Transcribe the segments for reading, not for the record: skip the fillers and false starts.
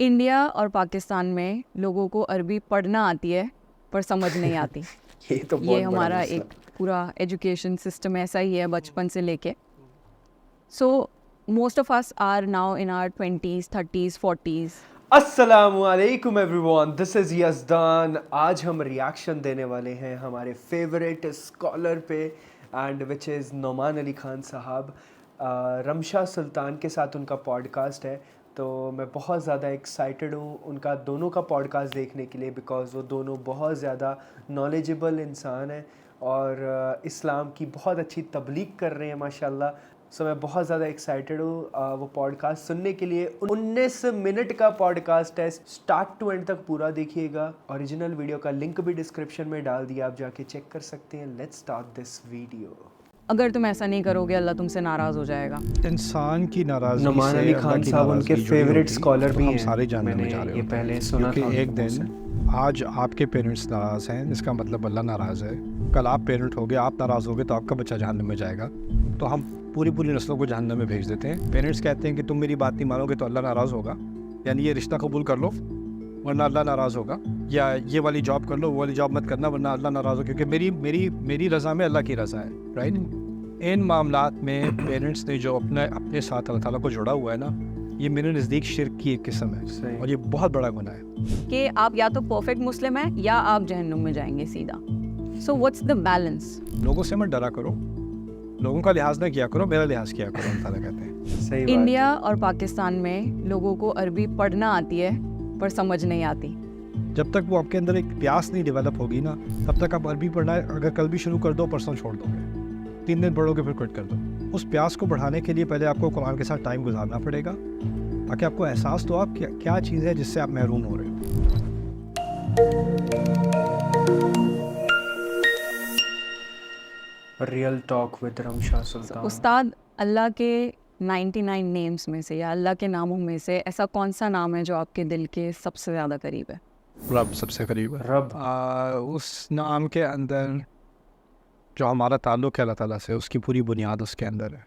India اور پاکستان میں لوگوں کو عربی پڑھنا آتی ہے پر سمجھ نہیں آتی. یہ ہمارا ایک پورا ایجوکیشن سسٹم ایسا ہی ہے بچپن سے لے کے. So most of us are now in our 20s 30s 40s. السلام علیکم everyone, this is Yazdan. آج ہم ریاکشن دینے والے ہیں ہمارے فیوریٹ اسکالر پہ، and which is Noman Ali Khan صاحب. رمشا سلطان کے ساتھ ان کا پوڈ کاسٹ ہے، تو میں بہت زیادہ ایکسائٹیڈ ہوں ان کا دونوں کا پوڈ کاسٹ دیکھنے کے لیے، بیکاز وہ دونوں بہت زیادہ نالجبل انسان ہیں اور اسلام کی بہت اچھی تبلیغ کر رہے ہیں ماشاء اللہ. سو میں بہت زیادہ ایکسائٹیڈ ہوں وہ پوڈ کاسٹ سننے کے لیے. 19 منٹ کا پوڈ کاسٹ ہے، سٹارٹ ٹو اینڈ تک پورا دیکھیے گا. اوریجنل ویڈیو کا لنک بھی ڈسکرپشن میں ڈال دیا، آپ جا کے چیک کر سکتے ہیں. Let's start this video. اگر تم ایسا نہیں کرو گے اللہ تم سے ناراض ہو جائے گا. انسان کی ناراضگی نعمان علی خان صاحب ان کے فیوریٹ اسکالر بھی ہیں، ہم سارے میں جاننے نے میں جا رہے یہ ہوتے پہلے ہیں. سنا تھا کیونکہ ایک دن آج آپ کے پیرنٹس ناراض ہیں، اس کا مطلب اللہ ناراض ہے. کل آپ پیرنٹ ہوگے، آپ ناراض ہوگے تو آپ کا بچہ جہنم میں جائے گا. تو ہم پوری نسلوں کو جہنم میں بھیج دیتے ہیں. پیرنٹس کہتے ہیں کہ تم میری بات نہیں مانو گے تو اللہ ناراض ہوگا، یعنی یہ رشتہ قبول کر لو ورنہ اللہ ناراض ہوگا، یا یہ والی جاب کر لو وہ والی جاب مت کرنا ورنہ اللہ ناراض ہوگا، کیونکہ میری رضا میں اللہ کی رضا ہے. رائٹ؟ ان معاملات میں پیرنٹس نے جو اپنے ساتھ اللہ تعالیٰ کو جوڑا ہوا ہے نا، یہ میرے نزدیک شرک کی ایک قسم ہے اور یہ بہت بڑا گناہ ہے. کہ آپ یا تو پرفیکٹ مسلم ہیں یا آپ جہنم میں جائیں گے سیدھا. So what's the balance? لوگوں سے مت ڈرا کرو، لوگوں کا لحاظ نہ کیا کرو، میرا لحاظ کیا کرو. اللہ تعالیٰ کہتے ہیں انڈیا اور پاکستان میں لوگوں کو عربی پڑھنا آتی ہے پر سمجھ نہیں آتی. جب تک وہ آپ کے اندر ایک پیاس نہیں ڈیولپ ہوگی نا، تب تک آپ عربی پڑھنا ہے. اگر کل بھی شروع کر دو پرسوں چھوڑ دو گے، 3 دن پڑھو گے پھر کوئٹ کر دو. اس پیاس کو بڑھانے کے لیے پہلے آپ کو قرآن کے ساتھ ٹائم گزارنا پڑے گا تاکہ آپ کو احساس تو آپ کیا چیز ہے جس سے آپ محروم ہو رہے ہو. ریئل ٹاک ود رمشا سلطان. استاد، اللہ کے 99 نیمز میں سے یا اللہ کے ناموں میں سے ایسا کون سا نام ہے جو آپ کے دل کے سب سے زیادہ قریب ہے؟ رب سب سے قریب ہے. رب اس نام کے اندر جو ہمارا تعلق ہے اللہ تعالیٰ سے، اس کی پوری بنیاد اس کے اندر ہے.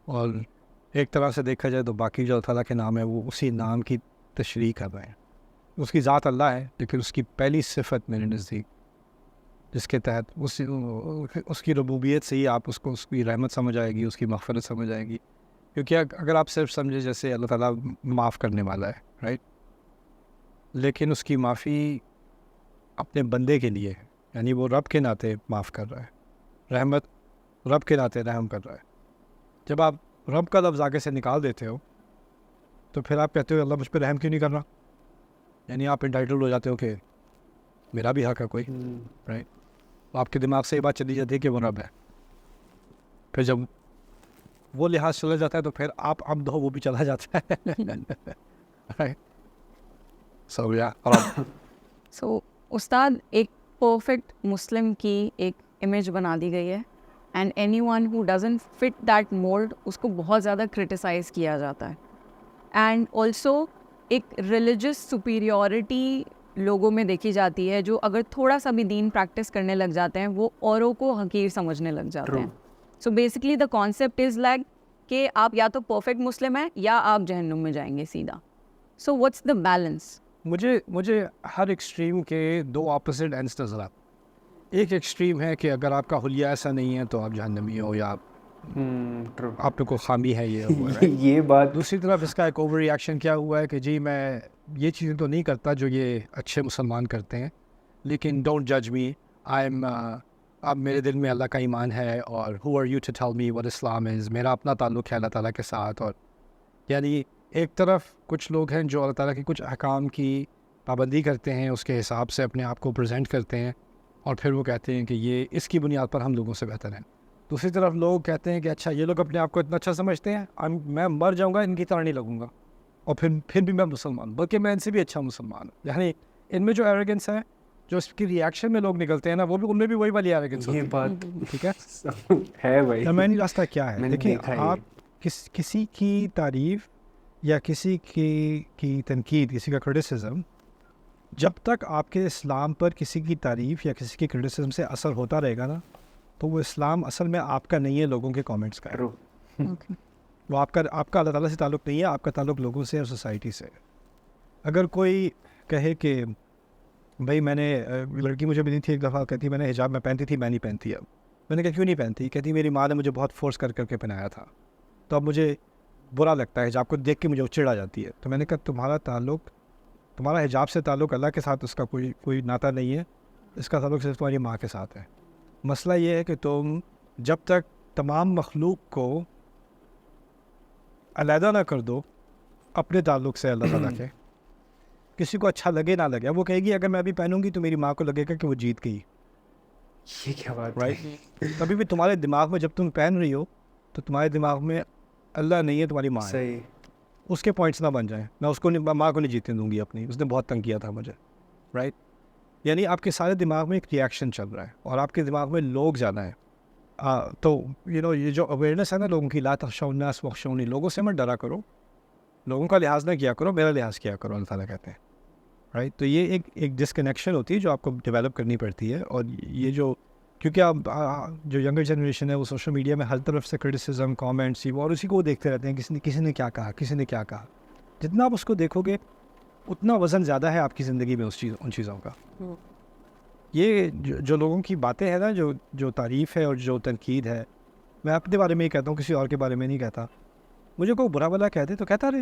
اور ایک طرح سے دیکھا جائے تو باقی جو اللہ تعالیٰ کے نام ہے وہ اسی نام کی تشریح کر رہے ہیں. اس کی ذات اللہ ہے، لیکن اس کی پہلی صفت میرے نزدیک جس کے تحت اس کی ربوبیت سے ہی آپ اس کی رحمت سمجھ آئے گی، اس کی مغفرت سمجھ آئے گی. کیونکہ اگر آپ صرف سمجھے جیسے اللہ تعالیٰ معاف کرنے والا ہے، رائٹ، لیکن اس کی معافی اپنے بندے کے لیے ہے، یعنی وہ رب کے ناطے معاف کر رہا ہے، رحمت رب کے ناطے رحم کر رہا ہے. جب آپ رب کا لفظ آگے سے نکال دیتے ہو تو پھر آپ کہتے ہو اللہ مجھ پہ رحم کیوں نہیں کر رہا، یعنی آپ انٹائٹلڈ ہو جاتے ہو کہ میرا بھی حق ہے کوئی. رائٹ؟ آپ کے دماغ سے یہ بات چلی جاتی ہے کہ وہ رب ہے. پھر جب وہ لحاظ چلا جاتا ہے تو پھر آپ عبد ہو وہ بھی چلا جاتا ہے. سو استاد، ایک پرفیکٹ مسلم کی ایک امیج بنا دی گئی ہے، and anyone who doesn't fit that mould اس کو بہت زیادہ کرٹیسائز کیا جاتا ہے. اینڈ آلسو ایک ریلیجس سپیریورٹی لوگوں میں دیکھی جاتی ہے، جو اگر تھوڑا سا بھی دین پریکٹس کرنے لگ جاتے ہیں وہ اوروں کو حقیر سمجھنے لگ جاتے ہیں. So basically the concept is like کہ آپ یا تو پرفیکٹ مسلم ہیں یا آپ جہنم میں جائیں گے سیدھا. So what's the balance? مجھے ہر ایکسٹریم کے 2 اپوزٹ اینڈس نظر آتے. ایک ایکسٹریم ہے کہ اگر آپ کا حلیہ ایسا نہیں ہے تو آپ جہنمی ہو یا آپ میں کوئی خامی ہے یہ بات. دوسری طرف اس کا ایک اوور ری ایکشن کیا ہوا ہے کہ جی میں یہ چیزیں تو نہیں کرتا جو یہ اچھے مسلمان کرتے ہیں، لیکن ڈونٹ جج می، اب میرے دل میں اللہ کا ایمان ہے، اور who are you to tell me what Islam is. میرا اپنا تعلق ہے اللہ تعالیٰ کے ساتھ. اور یعنی ایک طرف کچھ لوگ ہیں جو اللہ تعالیٰ کے کچھ احکام کی پابندی کرتے ہیں، اس کے حساب سے اپنے آپ کو پریزنٹ کرتے ہیں، اور پھر وہ کہتے ہیں کہ یہ اس کی بنیاد پر ہم لوگوں سے بہتر ہیں. دوسری طرف لوگ کہتے ہیں کہ اچھا یہ لوگ اپنے آپ کو اتنا اچھا سمجھتے ہیں، میں مر جاؤں گا ان کی طرح نہیں لگوں گا، اور پھر بھی میں مسلمان، بلکہ میں ان سے بھی اچھا مسلمان ہوں. یعنی ان میں جو ایروگنس ہے، جو اس کی ریئیکشن میں لوگ نکلتے ہیں نا، وہ بھی ان میں بھی وہی والی ایروگنس ہوتی ہے. یہ بات ٹھیک ہے بھائی. درمیانی راستہ کیا ہے؟ دیکھیں، آپ کسی کی تعریف یا کسی کی تنقید، کسی کا کرٹیسزم، جب تک آپ کے اسلام پر کسی کی تعریف یا کسی کی کرٹیسزم سے اثر ہوتا رہے گا نا، تو وہ اسلام اصل میں آپ کا نہیں ہے، لوگوں کے کامنٹس کا ہے. وہ آپ کا اللہ تعالیٰ سے تعلق نہیں ہے، آپ کا تعلق لوگوں سے اور سوسائٹی سے. اگر کوئی کہے کہ بھائی میں نے لڑکی مجھے ملی تھی ایک دفعہ، کہتی میں نے حجاب میں پہنتی تھی، میں نہیں پہنتی اب. میں نے کہا کیوں نہیں پہنتی؟ کہتی میری ماں نے مجھے بہت فورس کر کے پہنایا تھا، تو اب مجھے برا لگتا ہے حجاب کو دیکھ کے، مجھے چڑ آ جاتی ہے. تو میں نے کہا تمہارا حجاب سے تعلق اللہ کے ساتھ اس کا کوئی ناطہ نہیں ہے، اس کا تعلق صرف تمہاری ماں کے ساتھ ہے. مسئلہ یہ ہے کہ تم جب تک تمام مخلوق کو علیحدہ نہ کر دو اپنے تعلق سے اللہ تعالیٰ کے، کسی کو اچھا لگے نہ لگے. وہ کہے گی اگر میں ابھی پہنوں گی تو میری ماں کو لگے گا کہ وہ جیت گئی، یہ کیا بات ہے؟ رائٹ؟ تبھی بھی تمہارے دماغ میں جب تم پہن رہی ہو تو تمہارے دماغ میں اللہ نہیں ہے، تمہاری ماں ہے. صحیح. اس کے پوائنٹس نہ بن جائیں. میں اس کو ماں کو نہیں جیتنے دوں گی اپنی، اس نے بہت تنگ کیا تھا مجھے، رائٹ؟ یعنی آپ کے سارے دماغ میں ایک ریئیکشن چل رہا ہے اور آپ کے دماغ میں لوگ زیادہ ہیں. تو یہ جو اویئرنیس ہے نا لوگوں کی، لا تخشوا الناس واخشونی، لوگوں سے مت ڈرا کرو، لوگوں کا لحاظ نہ کیا کرو، میرا لحاظ کیا کرو، اللہ تعالیٰ کہتے ہیں، رائٹ؟ تو یہ ایک ڈسکنیکشن ہوتی ہے جو آپ کو ڈیولپ کرنی پڑتی ہے. اور یہ جو کیونکہ آپ جو ینگر جنریشن ہے وہ سوشل میڈیا میں ہر طرف سے کرٹیسزم، کامنٹس، اور اسی کو وہ دیکھتے رہتے ہیں، کسی نے کیا کہا، کسی نے کیا کہا. جتنا آپ اس کو دیکھو گے اتنا وزن زیادہ ہے آپ کی زندگی میں ان چیزوں کا. یہ جو لوگوں کی باتیں ہیں نا، جو تعریف ہے اور جو تنقید ہے، میں اپنے بارے میں ہی کہتا ہوں، کسی اور کے بارے میں نہیں کہتا. مجھے کوئی برا بھلا کہہ دے تو کہتا رہے،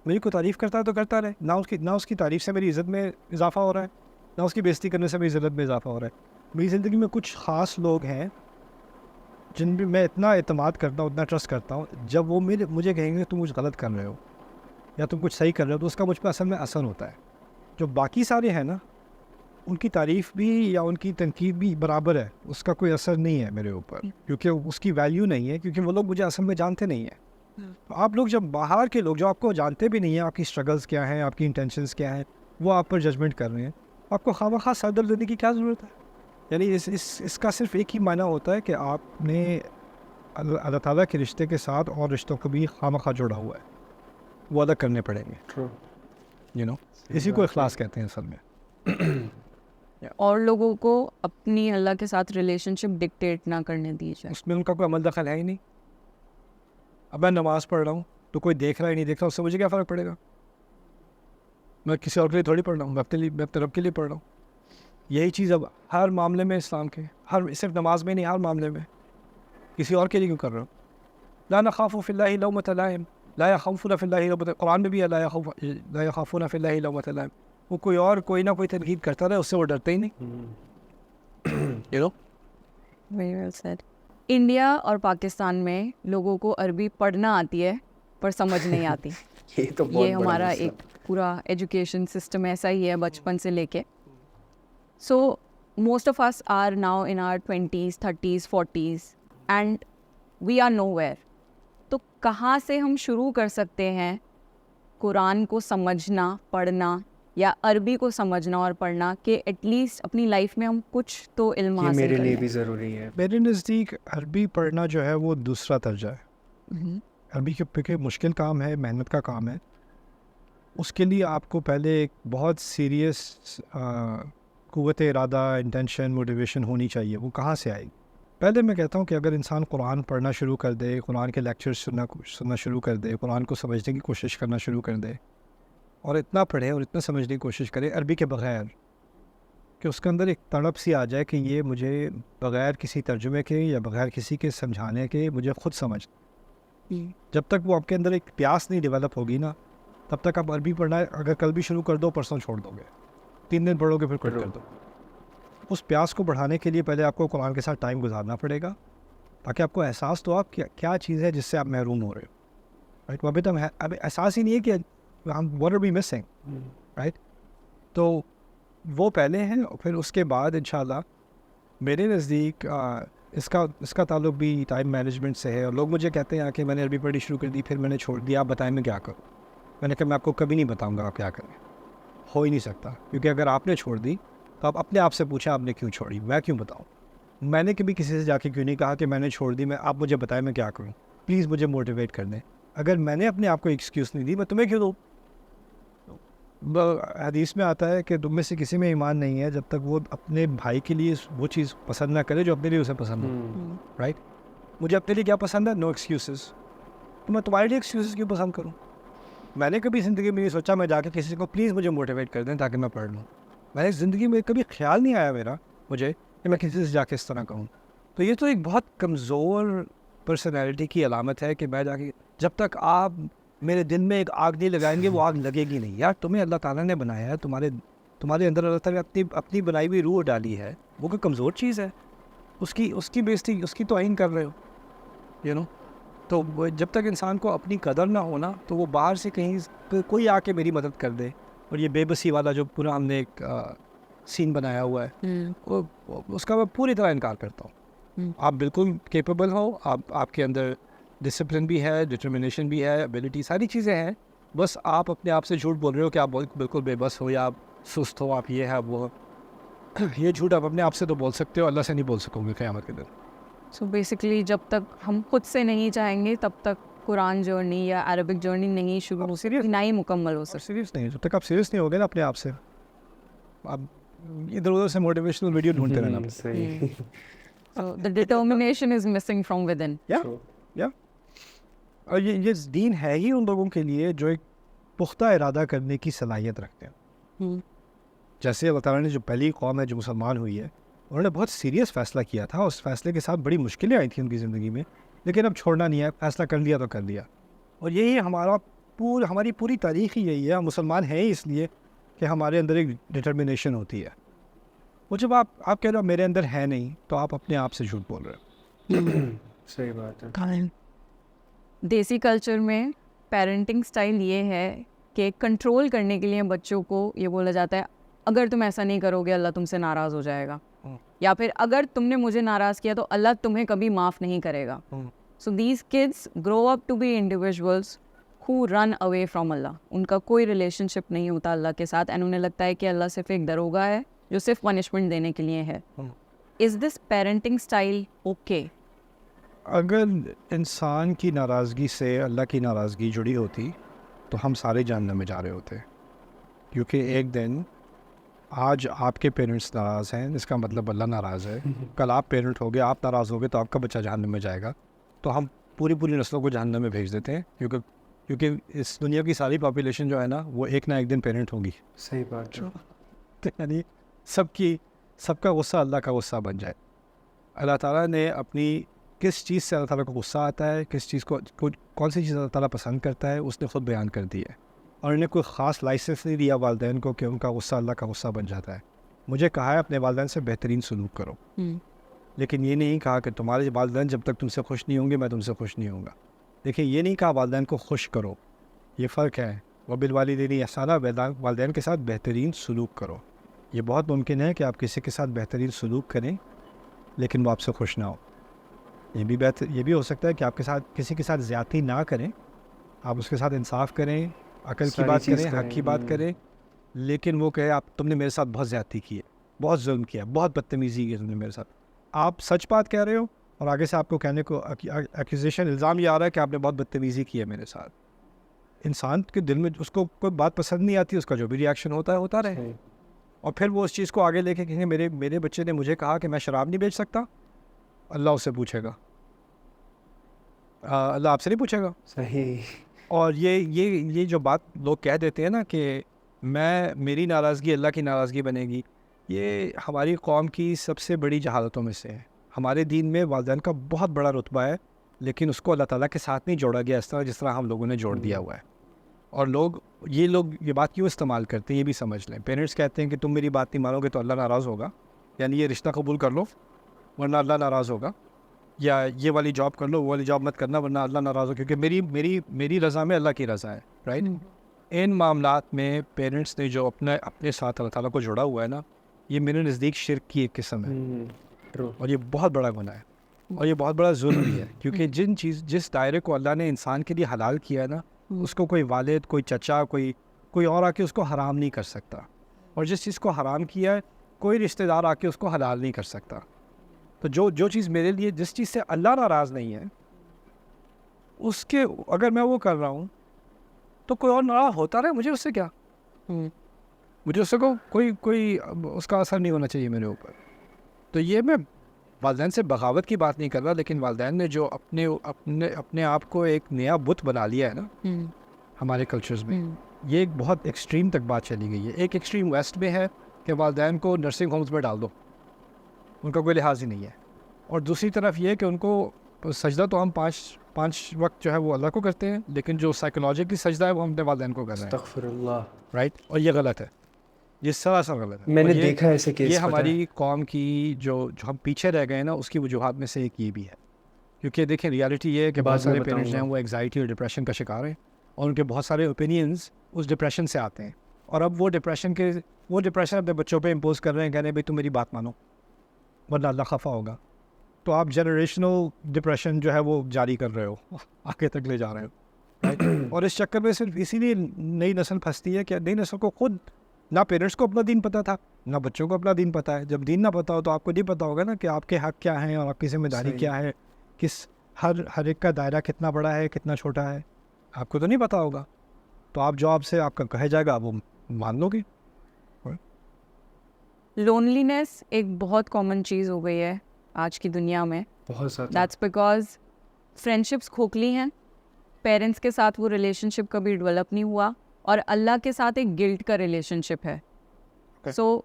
میری کوئی تعریف کرتا ہے تو کرتا رہے. نہ اس کی تعریف سے میری عزت میں اضافہ ہو رہا ہے، نہ اس کی بےزتی کرنے سے میری عزت میں اضافہ ہو رہا ہے. میری زندگی میں کچھ خاص لوگ ہیں جن بھی میں اتنا اعتماد کرتا ہوں، اتنا ٹرسٹ کرتا ہوں، جب وہ مجھے کہیں گے تم کچھ غلط کر رہے ہو یا تم کچھ صحیح کر رہے ہو، تو اس کا مجھ پہ اصل میں اثر ہوتا ہے. جو باقی سارے ہیں نا، ان کی تعریف بھی یا ان کی تنقید بھی برابر ہے، اس کا کوئی اثر نہیں ہے میرے اوپر، کیونکہ اس کی ویلیو نہیں ہے، کیونکہ وہ لوگ مجھے اصل میں جانتے نہیں ہیں. تو آپ لوگ جب باہر کے لوگ جو آپ کو جانتے بھی نہیں ہیں، آپ کی اسٹرگلس کیا ہیں، آپ کی انٹینشنس کیا ہیں، وہ آپ پر ججمنٹ کر رہے ہیں، آپ کو خواہ سر درد دینے کی کیا ضرورت ہے؟ یعنی اس کا صرف ایک ہی معنی ہوتا ہے کہ آپ نے اللہ تعالیٰ کے رشتے کے ساتھ اور رشتوں کو بھی خواہ جوڑا ہوا ہے، وہ الگ کرنے پڑیں گے. اسی کو اخلاص کہتے ہیں اصل میں. اور لوگوں کو اپنی اللہ کے ساتھ ریلیشن شپ ڈکٹیٹ نہ کرنے دی جائے. اس میں ان کا کوئی عمل دخل ہے ہی نہیں. اب میں نماز پڑھ رہا ہوں تو کوئی دیکھ رہا ہی نہیں دیکھ رہا، اس سے مجھے کیا فرق پڑے گا؟ میں کسی اور کے لیے تھوڑی پڑھ رہا ہوں، میں اپنے رب کے لیے پڑھ رہا ہوں. یہی چیز اب ہر معاملے میں اسلام کے، صرف نماز میں نہیں، ہر معاملے میں. کسی اور کے لیے کیوں کر رہا ہوں؟ لا نخاف فی اللہ لومۃ لائم، لا یخافون فی اللہ لومۃ، قرآن میں بھی ہے لا یخافون فی اللہ لومۃ لائم. وہ کوئی نہ کوئی تنقید کرتا رہے، اس سے وہ ڈرتے ہی نہیں. Very well said. انڈیا اور پاکستان میں لوگوں کو عربی پڑھنا آتی ہے پر سمجھ نہیں آتی. یہ ہمارا ایک پورا ایجوکیشن سسٹم ایسا ہی ہے بچپن سے لے کے. So most of us are now in our 20s, 30s, 40s and we are nowhere. تو کہاں سے ہم شروع کر سکتے ہیں قرآن کو سمجھنا، پڑھنا، یا عربی کو سمجھنا اور پڑھنا، کہ ایٹ لیسٹ اپنی لائف میں ہم کچھ تو علم حاصل میرے کر لیے لیں؟ بھی ضروری ہے. میرے نزدیک عربی پڑھنا جو ہے وہ دوسرا درجہ ہے. عربی کے مشکل کام ہے، محنت کا کام ہے. اس کے لیے آپ کو پہلے ایک بہت سیریس قوت ارادہ، انٹینشن، موٹیویشن ہونی چاہیے. وہ کہاں سے آئے گی؟ پہلے میں کہتا ہوں کہ اگر انسان قرآن پڑھنا شروع کر دے، قرآن کے لیکچر سننا شروع کر دے، قرآن کو سمجھنے کی کوشش کرنا شروع کر دے، اور اتنا پڑھے اور اتنا سمجھنے کی کوشش کرے عربی کے بغیر، کہ اس کے اندر ایک تڑپ سی آ جائے کہ یہ مجھے بغیر کسی ترجمے کے یا بغیر کسی کے سمجھانے کے مجھے خود سمجھ. جب تک وہ آپ کے اندر ایک پیاس نہیں ڈیولپ ہوگی نا، تب تک آپ عربی پڑھنا اگر کل بھی شروع کر دو، پرسوں چھوڑ دو گے، 3 دن پڑھو گے پھر کوئٹ کر دو. اس پیاس کو بڑھانے کے لیے پہلے آپ کو قرآن کے ساتھ ٹائم گزارنا پڑے گا، تاکہ آپ کو احساس تو آپ کیا چیز ہے جس سے آپ محروم ہو رہے ہو. رائٹ؟ ابھی تو اب احساس ہی نہیں ہے کہ what are we missing, right? تو وہ پہلے ہیں، اور پھر اس کے بعد انشاءاللہ میرے نزدیک اس کا تعلق بھی ٹائم مینجمنٹ سے ہے. اور لوگ مجھے کہتے ہیں کہ میں نے عربی پڑھی شروع کر دی، پھر میں نے چھوڑ دیا، آپ بتائیں میں کیا کروں. میں نے کہا میں آپ کو کبھی نہیں بتاؤں گا آپ کیا کریں، ہو ہی نہیں سکتا. کیونکہ اگر آپ نے چھوڑ دی تو آپ اپنے آپ سے پوچھیں آپ نے کیوں چھوڑی، میں کیوں بتاؤں. میں نے کبھی کسی سے جا کے کیوں نہیں کہا کہ میں نے چھوڑ دی، آپ مجھے بتائیں میں کیا کروں. پلیز مجھے موٹیویٹ کر دیں. اگر میں نے اپنے آپ کو ایکسکیوز نہیں دی، میں تمہیں کیوں دوں. حدیث میں آتا ہے کہ تم میں سے کسی میں ایمان نہیں ہے جب تک وہ اپنے بھائی کے لیے وہ چیز پسند نہ کرے جو اپنے لیے اسے پسند ہو. رائٹ؟ مجھے اپنے لیے کیا پسند ہے؟ نو ایکسکیوزز. تو میں تمہارے لیے ایکسکیوزز کیوں پسند کروں؟ میں نے کبھی زندگی میں یہ سوچا میں جا کے کسی کو پلیز مجھے موٹیویٹ کر دیں تاکہ میں پڑھ لوں. میں نے زندگی میں کبھی خیال نہیں آیا میرا مجھے کہ میں کسی سے جا کے اس طرح کہوں. تو یہ تو ایک بہت کمزور پرسنالٹی کی علامت ہے کہ میں جا کے, جب تک آپ میرے دل میں ایک آگ نہیں لگائیں گے وہ آگ لگے گی نہیں. یار تمہیں اللہ تعالیٰ نے بنایا ہے, تمہارے اندر اللہ تعالیٰ نے اپنی بنائی ہوئی روح ڈالی ہے, وہ کوئی کمزور چیز ہے, اس کی بےزتی, اس کی توہین کر رہے ہو تو جب تک انسان کو اپنی قدر نہ ہونا تو وہ باہر سے کہیں کوئی آ کے میری مدد کر دے. اور یہ بے بسی والا جو پورا ہم نے ایک سین بنایا ہوا ہے اس کا میں پوری طرح انکار کرتا ہوں. آپ بالکل کیپیبل ہو, آپ کے اندر ڈسپلن بھی ہے, ڈٹرمنیشن بھی ہے, ابیلٹی, ساری چیزیں ہیں, بس آپ اپنے آپ سے جھوٹ بول رہے ہو کہ آپ بالکل بے بس ہو یا آپ سست ہو, آپ یہ ہے وہ. یہ جھوٹ آپ اپنے آپ سے تو بول سکتے ہو, اللہ سے نہیں بول سکو گے قیامت کے دن. سو بیسکلی جب تک ہم خود سے نہیں چاہیں گے تب تک قرآن جرنی یا عربک جرنی نہیں شروع ہو سکتی, نہ ہی مکمل ہو سکتی. سیریس نہیں, جب تک آپ سیریس نہیں ہوگے نا اپنے آپ سے, آپ ادھر ادھر سے موٹیویشنل ویڈیو ڈھونڈتے رہنا. صحیح. So the determination is missing from within. یا اور یہ دین ہے ہی ان لوگوں کے لیے جو ایک پختہ ارادہ کرنے کی صلاحیت رکھتے ہیں. جیسے اللہ تعالیٰ نے جو پہلی قوم ہے جو مسلمان ہوئی ہے, انہوں نے بہت سیریس فیصلہ کیا تھا, اس فیصلے کے ساتھ بڑی مشکلیں آئی تھیں ان کی زندگی میں, لیکن اب چھوڑنا نہیں ہے, فیصلہ کر لیا تو کر لیا. اور یہی ہماری پوری تاریخ ہی یہی ہے. ہم مسلمان ہیں ہی اس لیے کہ ہمارے اندر ایک ڈٹرمنیشن ہوتی ہے. وہ جب آپ کہہ رہے ہو میرے اندر ہے نہیں تو آپ اپنے آپ سے جھوٹ بول رہے ہو. صحیح بات ہے. دیسی کلچر میں پیرنٹنگ سٹائل یہ ہے کہ کنٹرول کرنے کے لیے بچوں کو یہ بولا جاتا ہے اگر تم ایسا نہیں کرو گے اللہ تم سے ناراض ہو جائے گا, یا پھر اگر تم نے مجھے ناراض کیا تو اللہ تمہیں کبھی معاف نہیں کرے گا. So these kids grow up to be individuals who run away from اللہ. ان کا کوئی ریلیشن شپ نہیں ہوتا اللہ کے ساتھ, اینڈ انہیں لگتا ہے کہ اللہ صرف ایک دروگا ہے جو صرف پنشمنٹ دینے کے لیے ہے. از دس پیرنٹنگ اسٹائل اوکے؟ اگر انسان کی ناراضگی سے اللہ کی ناراضگی جڑی ہوتی تو ہم سارے جہنم میں جا رہے ہوتے, کیونکہ ایک دن آج آپ کے پیرنٹس ناراض ہیں اس کا مطلب اللہ ناراض ہے, کل آپ پیرنٹ ہوگے, آپ ناراض ہوگے تو آپ کا بچہ جہنم میں جائے گا. تو ہم پوری نسلوں کو جہنم میں بھیج دیتے ہیں, کیونکہ اس دنیا کی ساری پاپولیشن جو ہے نا وہ ایک نہ ایک دن پیرنٹ ہوگی. صحیح بات ہے. یعنی سب کا غصہ اللہ کا غصہ بن جائے. اللہ تعالیٰ نے اپنی کس چیز سے اللہ تعالیٰ کو غصہ آتا ہے, کس چیز کو کون سی چیز اللہ تعالیٰ پسند کرتا ہے, اس نے خود بیان کر دی ہے. اور انہیں کوئی خاص لائسنس نہیں دیا والدین کو کہ ان کا غصہ اللہ کا غصہ بن جاتا ہے. مجھے کہا ہے اپنے والدین سے بہترین سلوک کرو, لیکن یہ نہیں کہا کہ تمہارے والدین جب تک تم سے خوش نہیں ہوں گے میں تم سے خوش نہیں ہوں گا. دیکھیں یہ نہیں کہا والدین کو خوش کرو, یہ فرق ہے. وبالوالدین احسانا, والدین کے ساتھ بہترین سلوک کرو. یہ بہت ممکن ہے کہ آپ کسی کے ساتھ بہترین سلوک کریں لیکن وہ آپ سے خوش نہ ہو. یہ بھی ہو سکتا ہے کہ آپ کے ساتھ کسی کے ساتھ زیادتی نہ کریں, آپ اس کے ساتھ انصاف کریں, عقل کی بات کریں, حق کی بات کریں, لیکن وہ کہے آپ تم نے میرے ساتھ بہت زیادتی کی ہے, بہت ظلم کیا, بہت بدتمیزی کی تم نے میرے ساتھ. آپ سچ بات کہہ رہے ہو اور آگے سے آپ کو کہنے کو ایکوزیشن الزام یہ آ رہا ہے کہ آپ نے بہت بدتمیزی کی ہے میرے ساتھ. انسان کے دل میں اس کو کوئی بات پسند نہیں آتی, اس کا جو بھی ریئیکشن ہوتا رہے, اور پھر وہ اس چیز کو آگے لے کے کہیں گے میرے بچے نے مجھے کہا کہ میں شراب نہیں بیچ سکتا, اللہ اس سے پوچھے گا, اللہ آپ سے نہیں پوچھے گا. صحیح. اور یہ جو بات لوگ کہہ دیتے ہیں نا کہ میری ناراضگی اللہ کی ناراضگی بنے گی, یہ ہماری قوم کی سب سے بڑی جہالتوں میں سے ہے. ہمارے دین میں والدین کا بہت بڑا رتبہ ہے, لیکن اس کو اللہ تعالیٰ کے ساتھ نہیں جوڑا گیا جس طرح ہم لوگوں نے جوڑ دیا ہوا ہے. اور لوگ یہ بات کیوں استعمال کرتے ہیں یہ بھی سمجھ لیں. پیرنٹس کہتے ہیں کہ تم میری بات نہیں مانو گے تو اللہ ناراض ہوگا, یعنی یہ رشتہ قبول کر لو ورنہ اللہ ناراض ہوگا, یا یہ والی جاب کر لو وہ والی جاب مت کرنا ورنہ اللہ ناراض ہو, کیونکہ میری رضا میں اللہ کی رضا ہے. رائٹ. ان معاملات میں پیرنٹس نے جو اپنے ساتھ اللہ تعالیٰ کو جوڑا ہوا ہے نا, یہ میرے نزدیک شرک کی ایک قسم ہے, اور یہ بہت بڑا گناہ ہے, اور یہ بہت بڑا ظلم بھی ہے. کیونکہ جس دائرے کو اللہ نے انسان کے لیے حلال کیا ہے نا, اس کو کوئی والد, کوئی چچا, کوئی اور آ کے اس کو حرام نہیں کر سکتا, اور جس چیز کو حرام کیا ہے کوئی رشتہ دار آ کے اس کو حلال نہیں کر سکتا. تو جو چیز میرے لیے, جس چیز سے اللہ ناراض نہیں ہے, اس کے اگر میں وہ کر رہا ہوں تو کوئی اور ناراض ہوتا رہے, مجھے اس سے کیا, مجھے اس سے کوئی اس کا اثر نہیں ہونا چاہیے میرے اوپر. تو یہ میں والدین سے بغاوت کی بات نہیں کر رہا, لیکن والدین نے جو اپنے آپ کو ایک نیا بت بنا لیا ہے نا, ہمارے کلچرز میں. یہ ایک بہت ایکسٹریم تک بات چلی گئی ہے. ایک ایکسٹریم ویسٹ میں ہے کہ والدین کو نرسنگ ہومز میں ڈال دو, ان کا کوئی لحاظ ہی نہیں ہے. اور دوسری طرف یہ کہ ان کو سجدہ تو ہم پانچ وقت جو ہے وہ اللہ کو کرتے ہیں, لیکن جو سائیکولوجیکلی سجدہ ہے وہ ہم اپنے والدین کو کر رہے ہیں. استغفر اللہ. رائٹ, اور یہ غلط ہے, یہ سراسر غلط ہے. میں نے اور یہ- دیکھا ایسے کیس. یہ ہماری قوم کی جو ہم پیچھے رہ گئے نا, اس کی وجوہات میں سے ایک یہ بھی ہے. کیونکہ دیکھیں ریالٹی یہ ہے کہ بہت سارے پیرنٹس جو ہیں وہ انگزائٹی اور ڈپریشن کا شکار ہیں, اور ان کے بہت سارے اوپینینز اس ڈپریشن سے آتے ہیں. اور اب وہ ڈپریشن اپنے بچوں پہ امپوز کر رہے ہیں, کہہ رہے ہیں بھائی تم میری بات مانو ورنہ اللہ خفا ہوگا. تو آپ جنریشنل ڈپریشن جو ہے وہ جاری کر رہے ہو, آگے تک لے جا رہے ہو. اور اس چکر میں صرف اسی لیے نئی نسل پھنستی ہے کہ نئی نسل کو خود نہ پیرنٹس کو اپنا دین پتہ تھا, نہ بچوں کو اپنا دین پتہ ہے. جب دین نہ پتہ ہو تو آپ کو نہیں پتہ ہوگا نا کہ آپ کے حق کیا ہیں اور آپ کی ذمہ داری کیا ہے, ہر ایک کا دائرہ کتنا بڑا ہے کتنا چھوٹا ہے, آپ کو تو نہیں پتہ ہوگا. تو آپ جو آپ سے آپ کا کہا جائے گا آپ وہ مان لو گے. لونلینس ایک بہت کامن چیز ہو گئی ہے آج کی دنیا میں. بہت زیادہ. دیٹس بیکاز فرینڈ شپس کھوکھلی ہیں, پیرنٹس کے ساتھ وہ ریلیشن شپ کبھی ڈیولپ نہیں ہوا, اور اللہ کے ساتھ ایک گلٹ کا ریلیشن شپ ہے. So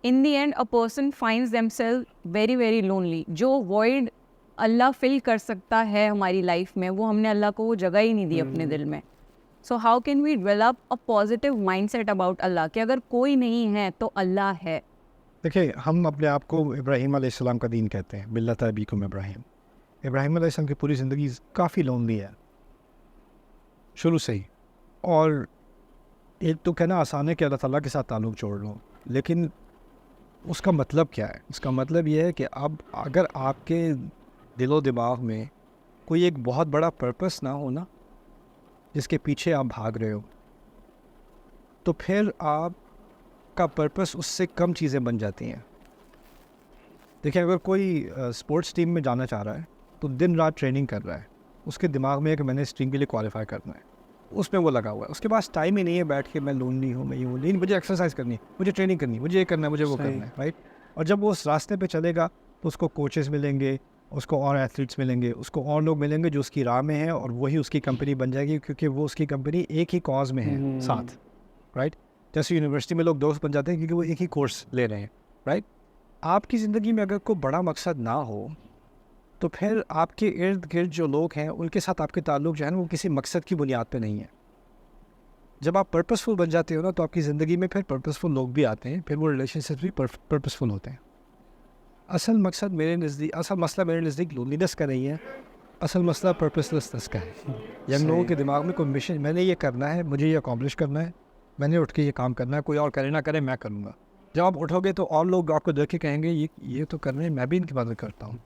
in the end a person finds themself very very lonely. جو وائڈ اللہ فل کر سکتا ہے ہماری لائف میں, وہ ہم نے اللہ کو وہ جگہ ہی نہیں دی اپنے دل میں. So how can we develop a positive mindset about اللہ, کہ اگر کوئی نہیں ہے تو اللہ ہے. دیکھیں ہم اپنے آپ کو ابراہیم علیہ السلام کا دین کہتے ہیں, ملت ابیکم ابراہیم. ابراہیم علیہ السلام کی پوری زندگی کافی لونلی ہے شروع سے ہی. اور ایک تو کہنا آسان ہے کہ اللہ تعالیٰ کے ساتھ تعلق جوڑ لو, لیکن اس کا مطلب کیا ہے؟ اس کا مطلب یہ ہے کہ اب اگر آپ کے دل و دماغ میں کوئی ایک بہت بڑا پرپس نہ ہو نا, جس کے پیچھے آپ بھاگ رہے ہو, تو پھر آپ کا پرپس اس سے کم چیزیں بن جاتی ہیں. دیکھیں اگر کوئی اسپورٹس ٹیم میں جانا چاہ رہا ہے تو دن رات ٹریننگ کر رہا ہے, اس کے دماغ میں ہے کہ میں نے اس ٹیم کے لیے کوالیفائی کرنا ہے, اس میں وہ لگا ہوا ہے. اس کے پاس ٹائم ہی نہیں ہے بیٹھ کے میں لونلی ہوں, میں یہ ہوں, لیکن مجھے ایکسرسائز کرنی ہے, مجھے ٹریننگ کرنی ہے, مجھے یہ کرنا ہے, مجھے وہ کرنا ہے, رائٹ. اور جب وہ اس راستے پہ چلے گا تو اس کو کوچز ملیں گے, اس کو اور ایتھلیٹس ملیں گے, اس کو اور لوگ ملیں گے جو اس کی راہ میں ہیں, اور وہی اس کی کمپنی بن جائے گی, کیونکہ وہ اس کی کمپنی ایک ہی کاز میں ہے ساتھ, رائٹ. جیسے یونیورسٹی میں لوگ دوست بن جاتے ہیں کیونکہ وہ ایک ہی کورس لے رہے ہیں, رائٹ. آپ کی زندگی میں اگر کوئی بڑا مقصد نہ ہو تو پھر آپ کے ارد گرد جو لوگ ہیں ان کے ساتھ آپ کے تعلق جو ہے نا وہ کسی مقصد کی بنیاد پہ نہیں ہے. جب آپ پرپسفل بن جاتے ہو نا تو آپ کی زندگی میں پھر پرپسفل لوگ بھی آتے ہیں, پھر وہ ریلیشن شپس بھی پرپسفل ہوتے ہیں. اصل مقصد میرے نزدیک, اصل مسئلہ میرے نزدیک لونلینس کا نہیں ہے, اصل مسئلہ پرپسلیسنس کا ہے. ینگ لوگوں کے دماغ میں کوئی مشن, میں نے یہ کرنا ہے, مجھے یہ اکمپلش کرنا ہے, میں نے اٹھ کے یہ کام کرنا ہے, کوئی اور کرے نہ کرے میں کروں گا. جب آپ اٹھو گے تو اور لوگ آپ کو دیکھ کے کہیں گے یہ تو کر رہے ہیں, میں بھی ان کی مدد کرتا ہوں,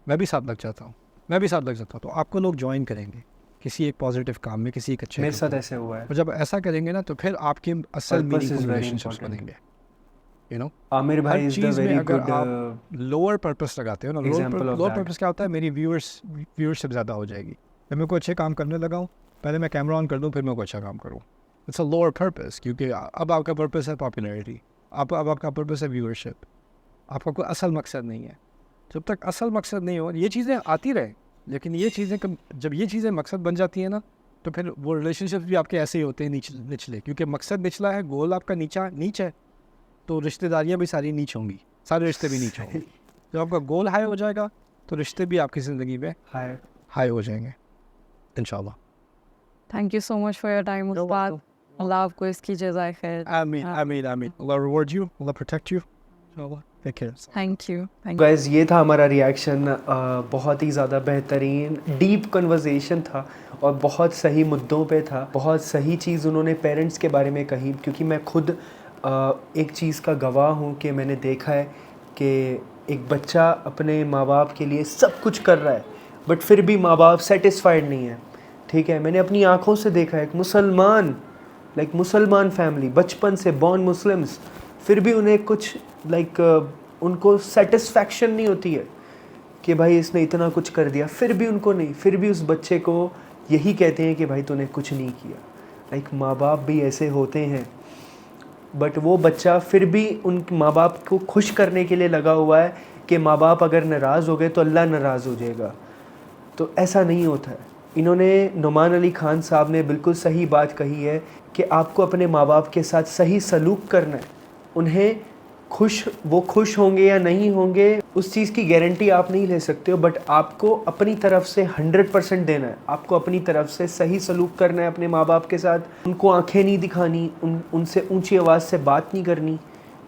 میں بھی ساتھ لگ جاتا ہوں, میں بھی ساتھ لگ جاتا ہوں. تو آپ کو لوگ جوائن کریں گے کسی ایک پازیٹیو کام میں, کسی ایک اچھے. میرے ساتھ ایسے ہوا ہے. اور جب ایسا کریں گے نا تو پھر آپ کے اصل میننگفل ریلیشنشپس بنیں گے. یو نو عامر بھائی از دا ویری گڈ. آپ لوور پرپس لگاتے ہو نا, لوور پرپس کیا ہوتا ہے, میری ویورشپ زیادہ ہو جائے گی. جب میں کوئی اچھے کام کرنے لگا ہوں, پہلے میں کیمرہ آن کر دوں پھر میں کوئی اچھا کام کروں. اٹس اے لوور پرپس, کیونکہ اب آپ کا پرپس ہے پاپولیرٹی, اب آپ کا پرپس ہے ویورشپ, آپ کا کوئی اصل مقصد نہیں ہے. جب تک اصل مقصد نہیں ہو, یہ چیزیں آتی رہیں, لیکن یہ چیزیں جب یہ چیزیں مقصد بن جاتی ہیں نا تو پھر وہ ریلیشن شپس بھی آپ کے ایسے ہی ہوتے ہیں نچلے, کیونکہ مقصد نچلا ہے, گول آپ کا نیچ ہے, تو رشتہ داریاں بھی ساری نیچ ہوں گی, سارے رشتے بھی نیچ ہوں گے. جب آپ کا گول ہائی ہو جائے گا تو رشتے بھی آپ کی زندگی میں ہائی ہو جائیں گے انشاءاللہ. Thank you so much for your time استاد. اللہ آپ کو اس کی جزائے خیر. آمین آمین آمین. اللہ ریوارڈ یو, اللہ پروٹیکٹ یو انشاءاللہ. Take care. Thank you. Guys یہ تھا ہمارا ریئیکشن. بہت ہی زیادہ بہترین ڈیپ کنورزیشن تھا اور بہت صحیح مدعوں پہ تھا. بہت صحیح چیز انہوں نے پیرنٹس کے بارے میں کہی, کیونکہ میں خود ایک چیز کا گواہ ہوں کہ میں نے دیکھا ہے کہ ایک بچہ اپنے ماں باپ کے لیے سب کچھ کر رہا ہے بٹ پھر بھی ماں باپ سیٹسفائڈ نہیں ہے. ٹھیک ہے, میں نے اپنی آنکھوں سے دیکھا ہے ایک مسلمان فیملی, بچپن سے بورن مسلمس, پھر بھی انہیں کچھ ان کو سیٹسفیکشن نہیں ہوتی ہے کہ بھائی اس نے اتنا کچھ کر دیا, پھر بھی ان کو نہیں, پھر بھی اس بچے کو یہی کہتے ہیں کہ بھائی تو نے کچھ نہیں کیا. ماں باپ بھی ایسے ہوتے ہیں, بٹ وہ بچہ پھر بھی ان ماں باپ کو خوش کرنے کے لیے لگا ہوا ہے کہ ماں باپ اگر ناراض ہو گئے تو اللہ ناراض ہو جائے گا. تو ایسا نہیں ہوتا ہے. انہوں نے نعمان علی خان صاحب نے بالکل صحیح بات کہی ہے کہ آپ کو اپنے ماں باپ کے ساتھ صحیح سلوک کرنا ہے. انہیں وہ خوش ہوں گے یا نہیں ہوں گے اس چیز کی گارنٹی آپ نہیں لے سکتے ہو, بٹ آپ کو اپنی طرف سے 100% دینا ہے. آپ کو اپنی طرف سے صحیح سلوک کرنا ہے اپنے ماں باپ کے ساتھ. ان کو آنکھیں نہیں دکھانی, ان سے اونچی آواز سے بات نہیں کرنی,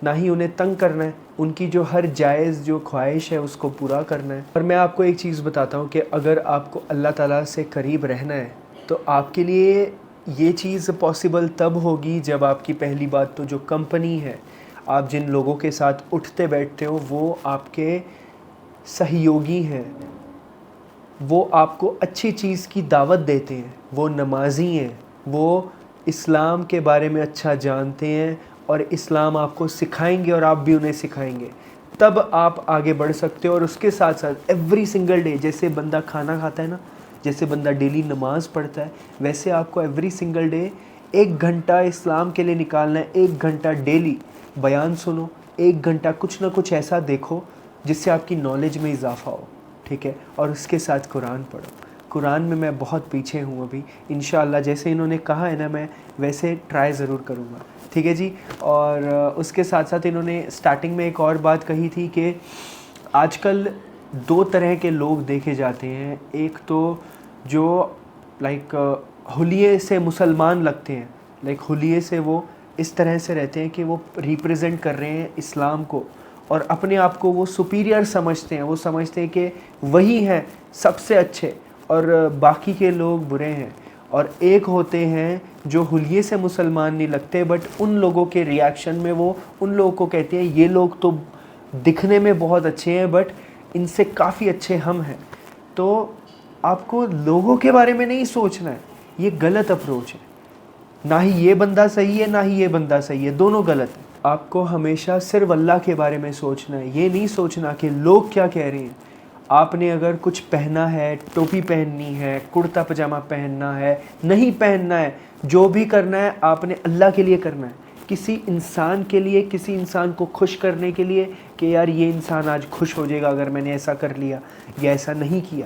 نہ ہی انہیں تنگ کرنا ہے. ان کی جو ہر جائز جو خواہش ہے اس کو پورا کرنا ہے. اور میں آپ کو ایک چیز بتاتا ہوں کہ اگر آپ کو اللہ تعالیٰ سے قریب رہنا ہے تو آپ کے لیے یہ چیز پاسبل تب ہوگی جب آپ کی پہلی بات تو جو کمپنی ہے, آپ جن لوگوں کے ساتھ اٹھتے بیٹھتے ہو وہ آپ کے سہیوگی ہیں, وہ آپ کو اچھی چیز کی دعوت دیتے ہیں, وہ نمازی ہیں, وہ اسلام کے بارے میں اچھا جانتے ہیں اور اسلام آپ کو سکھائیں گے اور آپ بھی انہیں سکھائیں گے. تب آپ آگے بڑھ سکتے ہو. اور اس کے ساتھ ساتھ ایوری سنگل ڈے, جیسے بندہ کھانا کھاتا ہے نا, جیسے بندہ ڈیلی نماز پڑھتا ہے, ویسے آپ کو ایوری سنگل ڈے 1 گھنٹہ اسلام کے لیے نکالنا ہے. 1 گھنٹہ ڈیلی بیان سنو, 1 گھنٹہ کچھ نہ کچھ ایسا دیکھو جس سے آپ کی نالج میں اضافہ ہو, ٹھیک ہے. اور اس کے ساتھ قرآن پڑھو. قرآن میں بہت پیچھے ہوں ابھی, انشاءاللہ جیسے انہوں نے کہا ہے نا میں ویسے ٹرائی ضرور کروں گا, ٹھیک ہے جی. اور اس کے ساتھ ساتھ انہوں نے سٹارٹنگ میں ایک اور بات کہی تھی کہ آج کل 2 طرح کے لوگ دیکھے جاتے ہیں. ایک تو جو لائک حلیے سے مسلمان لگتے ہیں, لائک حلیے سے وہ اس طرح سے رہتے ہیں کہ وہ ریپریزنٹ کر رہے ہیں اسلام کو اور اپنے آپ کو وہ سپیریئر سمجھتے ہیں. وہ سمجھتے ہیں کہ وہی ہیں سب سے اچھے اور باقی کے لوگ برے ہیں. اور ایک ہوتے ہیں جو حلیے سے مسلمان نہیں لگتے, بٹ ان لوگوں کے ریاکشن میں وہ ان لوگوں کو کہتے ہیں یہ لوگ تو دکھنے میں بہت اچھے ہیں بٹ ان سے کافی اچھے ہم ہیں. تو آپ کو لوگوں کے بارے میں نہیں سوچنا ہے, یہ غلط اپروچ ہے. نہ ہی یہ بندہ صحیح ہے نہ ہی یہ بندہ صحیح ہے, دونوں غلط ہیں. آپ کو ہمیشہ صرف اللہ کے بارے میں سوچنا ہے, یہ نہیں سوچنا کہ لوگ کیا کہہ رہے ہیں. آپ نے اگر کچھ پہنا ہے, ٹوپی پہننی ہے, کرتا پجامہ پہننا ہے, نہیں پہننا ہے, جو بھی کرنا ہے آپ نے اللہ کے لیے کرنا ہے. کسی انسان کے لیے, کسی انسان کو خوش کرنے کے لیے کہ یار یہ انسان آج خوش ہو جائے گا اگر میں نے ایسا کر لیا یا ایسا نہیں کیا,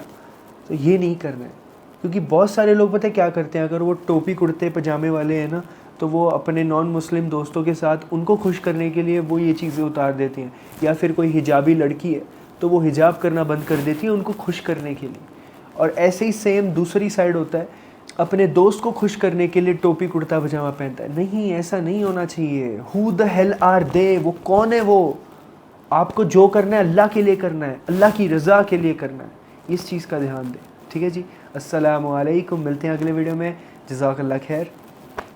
تو یہ نہیں کرنا ہے. کیونکہ بہت سارے لوگ پتہ کیا کرتے ہیں, اگر وہ ٹوپی کرتے پجامے والے ہیں نا تو وہ اپنے نان مسلم دوستوں کے ساتھ ان کو خوش کرنے کے لیے وہ یہ چیزیں اتار دیتے ہیں. یا پھر کوئی حجابی لڑکی ہے تو وہ حجاب کرنا بند کر دیتی ہے ان کو خوش کرنے کے لیے. اور ایسے ہی سیم دوسری سائڈ ہوتا ہے, اپنے دوست کو خوش کرنے کے لیے ٹوپی کرتا پجامہ پہنتا ہے. نہیں, ایسا نہیں ہونا چاہیے. Who the hell are they, وہ کون ہے وہ؟ آپ کو جو کرنا ہے اللہ کے لیے کرنا ہے, اللہ کی رضا کے لیے کرنا ہے. اس چیز کا دھیان دیں, ٹھیک ہے جی. السلام علیکم, ملتے ہیں اگلے ویڈیو میں. جزاک اللہ خیر.